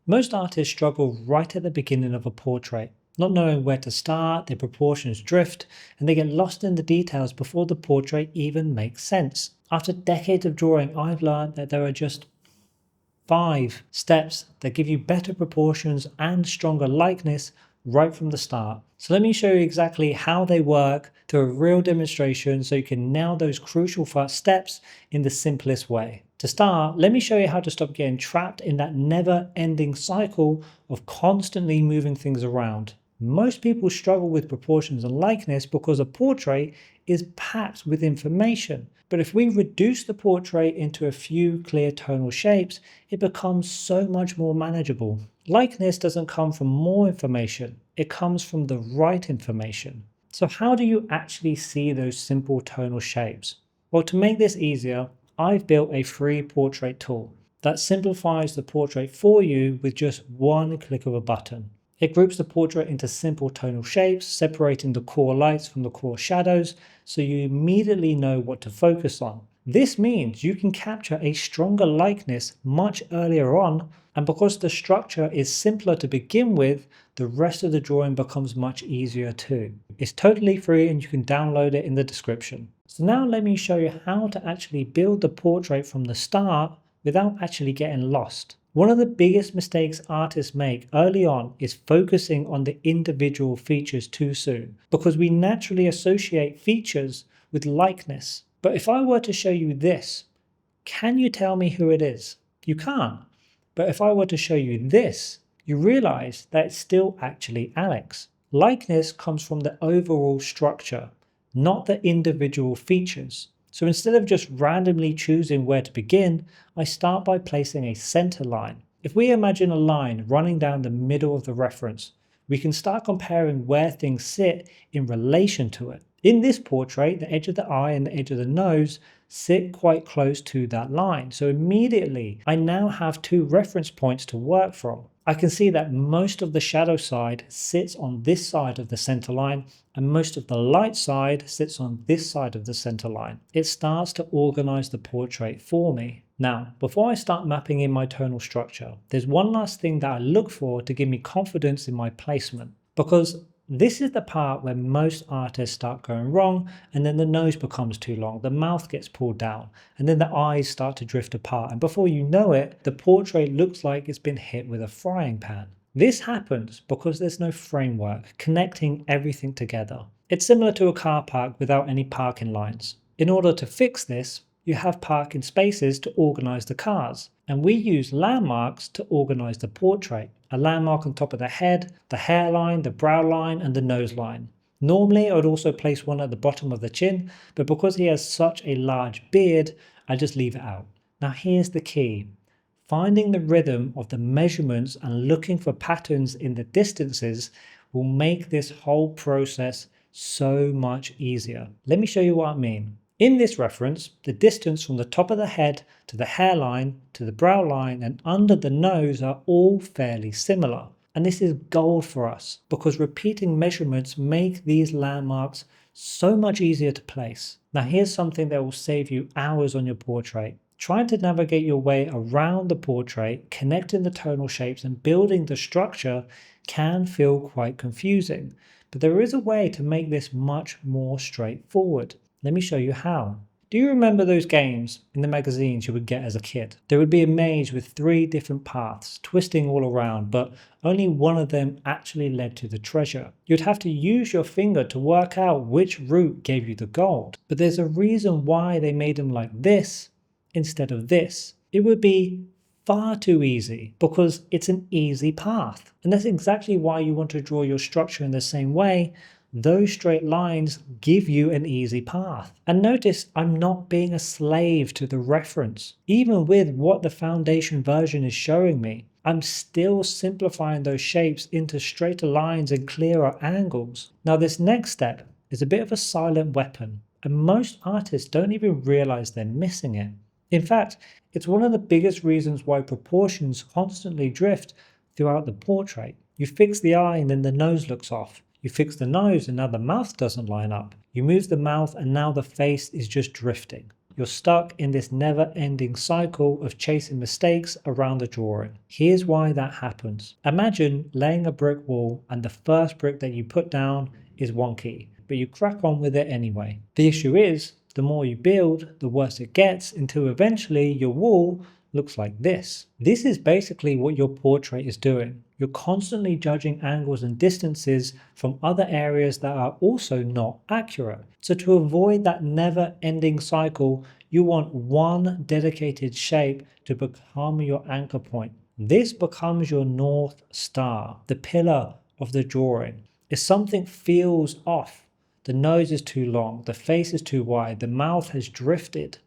Most artists struggle right at the beginning of a portrait, not knowing where to start, their proportions drift, and they get lost in the details before the portrait even makes sense. After decades of drawing, I've learned that there are just 5 steps that give you better proportions and stronger likeness right from the start. So let me show you exactly how they work through a real demonstration so you can nail those crucial first steps in the simplest way. To start, let me show you how to stop getting trapped in that never-ending cycle of constantly moving things around. Most people struggle with proportions and likeness because a portrait is packed with information. But if we reduce the portrait into a few clear tonal shapes, it becomes so much more manageable. Likeness doesn't come from more information, it comes from the right information. So how do you actually see those simple tonal shapes? Well, to make this easier, I've built a free portrait tool that simplifies the portrait for you with just one click of a button. It groups the portrait into simple tonal shapes, separating the core lights from the core shadows, so you immediately know what to focus on. This means you can capture a stronger likeness much earlier on, and because the structure is simpler to begin with, the rest of the drawing becomes much easier too. It's totally free and you can download it in the description. So now let me show you how to actually build the portrait from the start without actually getting lost. One of the biggest mistakes artists make early on is focusing on the individual features too soon, because we naturally associate features with likeness. But if I were to show you this, can you tell me who it is? You can't. But if I were to show you this, you realize that it's still actually Alex. Likeness comes from the overall structure, not the individual features. So instead of just randomly choosing where to begin, I start by placing a center line. If we imagine a line running down the middle of the reference, we can start comparing where things sit in relation to it. In this portrait, the edge of the eye and the edge of the nose sit quite close to that line. So immediately, I now have 2 reference points to work from. I can see that most of the shadow side sits on this side of the center line and most of the light side sits on this side of the center line. It starts to organize the portrait for me. Now, before I start mapping in my tonal structure, there's one last thing that I look for to give me confidence in my placement, because this is the part where most artists start going wrong, and then the nose becomes too long, the mouth gets pulled down, and then the eyes start to drift apart, and before you know it, the portrait looks like it's been hit with a frying pan. This happens because there's no framework connecting everything together. It's similar to a car park without any parking lines. In order to fix this, you have parking spaces to organize the cars, and we use landmarks to organize the portrait. A landmark on top of the head, the hairline, the brow line, and the nose line. Normally, I would also place one at the bottom of the chin, but because he has such a large beard, I just leave it out. Now here's the key. Finding the rhythm of the measurements and looking for patterns in the distances will make this whole process so much easier. Let me show you what I mean. In this reference, the distance from the top of the head to the hairline, to the brow line, and under the nose are all fairly similar. And this is gold for us, because repeating measurements make these landmarks so much easier to place. Now here's something that will save you hours on your portrait. Trying to navigate your way around the portrait, connecting the tonal shapes and building the structure can feel quite confusing. But there is a way to make this much more straightforward. Let me show you how. Do you remember those games in the magazines you would get as a kid? There would be a maze with 3 different paths, twisting all around, but only one of them actually led to the treasure. You'd have to use your finger to work out which route gave you the gold. But there's a reason why they made them like this instead of this. It would be far too easy because it's an easy path. And that's exactly why you want to draw your structure in the same way. Those straight lines give you an easy path. And notice I'm not being a slave to the reference. Even with what the foundation version is showing me, I'm still simplifying those shapes into straighter lines and clearer angles. Now this next step is a bit of a silent weapon, and most artists don't even realize they're missing it. In fact, it's one of the biggest reasons why proportions constantly drift throughout the portrait. You fix the eye and then the nose looks off. You fix the nose and now the mouth doesn't line up. You move the mouth and now the face is just drifting. you're stuck in this never-ending cycle of chasing mistakes around the drawing. Here's why that happens. Imagine laying a brick wall and the first brick that you put down is wonky, but you crack on with it anyway. The issue is, the more you build, the worse it gets, until eventually your wall looks like this. This is basically what your portrait is doing. You're constantly judging angles and distances from other areas that are also not accurate. So to avoid that never-ending cycle, you want one dedicated shape to become your anchor point. This becomes your North Star, the pillar of the drawing. If something feels off, the nose is too long, the face is too wide, the mouth has drifted,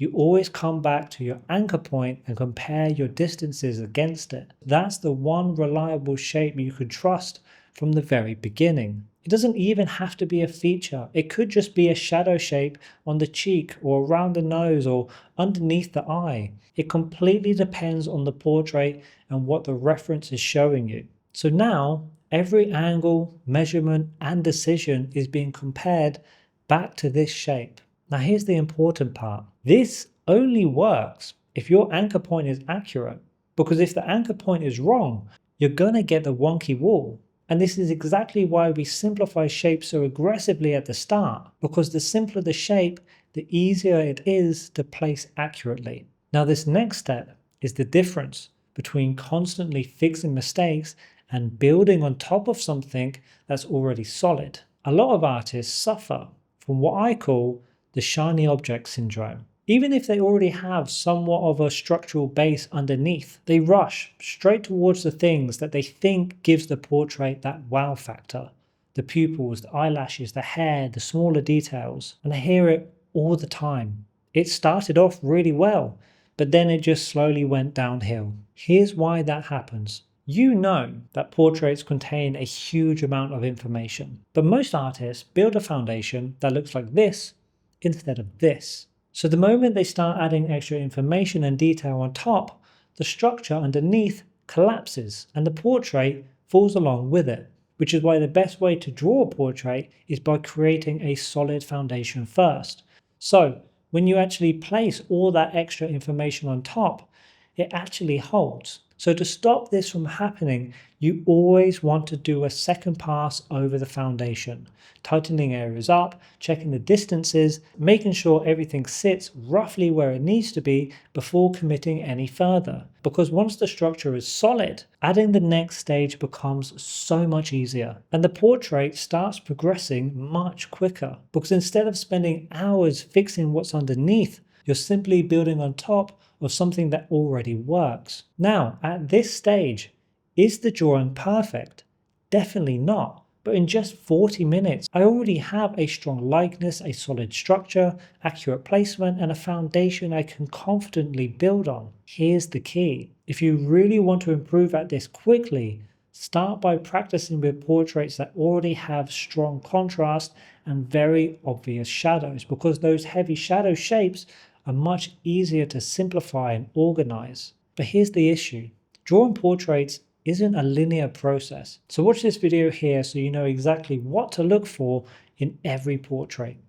you always come back to your anchor point and compare your distances against it. That's the one reliable shape you could trust from the very beginning. It doesn't even have to be a feature. It could just be a shadow shape on the cheek or around the nose or underneath the eye. It completely depends on the portrait and what the reference is showing you. So now, every angle, measurement, and decision is being compared back to this shape. Now here's the important part. This only works if your anchor point is accurate, because if the anchor point is wrong, you're going to get the wonky wall. And this is exactly why we simplify shapes so aggressively at the start, because the simpler the shape, the easier it is to place accurately. Now this next step is the difference between constantly fixing mistakes and building on top of something that's already solid. A lot of artists suffer from what I call the shiny object syndrome. Even if they already have somewhat of a structural base underneath, they rush straight towards the things that they think gives the portrait that wow factor. The pupils, the eyelashes, the hair, the smaller details. And I hear it all the time. It started off really well, but then it just slowly went downhill. Here's why that happens. You know that portraits contain a huge amount of information, but most artists build a foundation that looks like this instead of this. So the moment they start adding extra information and detail on top, the structure underneath collapses and the portrait falls along with it, which is why the best way to draw a portrait is by creating a solid foundation first. So when you actually place all that extra information on top, it actually holds. So to stop this from happening, you always want to do a second pass over the foundation, tightening areas up, checking the distances, making sure everything sits roughly where it needs to be before committing any further. Because once the structure is solid, adding the next stage becomes so much easier. And the portrait starts progressing much quicker. Because instead of spending hours fixing what's underneath, you're simply building on top of something that already works. Now, at this stage, is the drawing perfect? Definitely not. But in just 40 minutes, I already have a strong likeness, a solid structure, accurate placement, and a foundation I can confidently build on. Here's the key. If you really want to improve at this quickly, start by practicing with portraits that already have strong contrast and very obvious shadows, because those heavy shadow shapes are much easier to simplify and organize. But here's the issue. Drawing portraits isn't a linear process. So watch this video here so you know exactly what to look for in every portrait.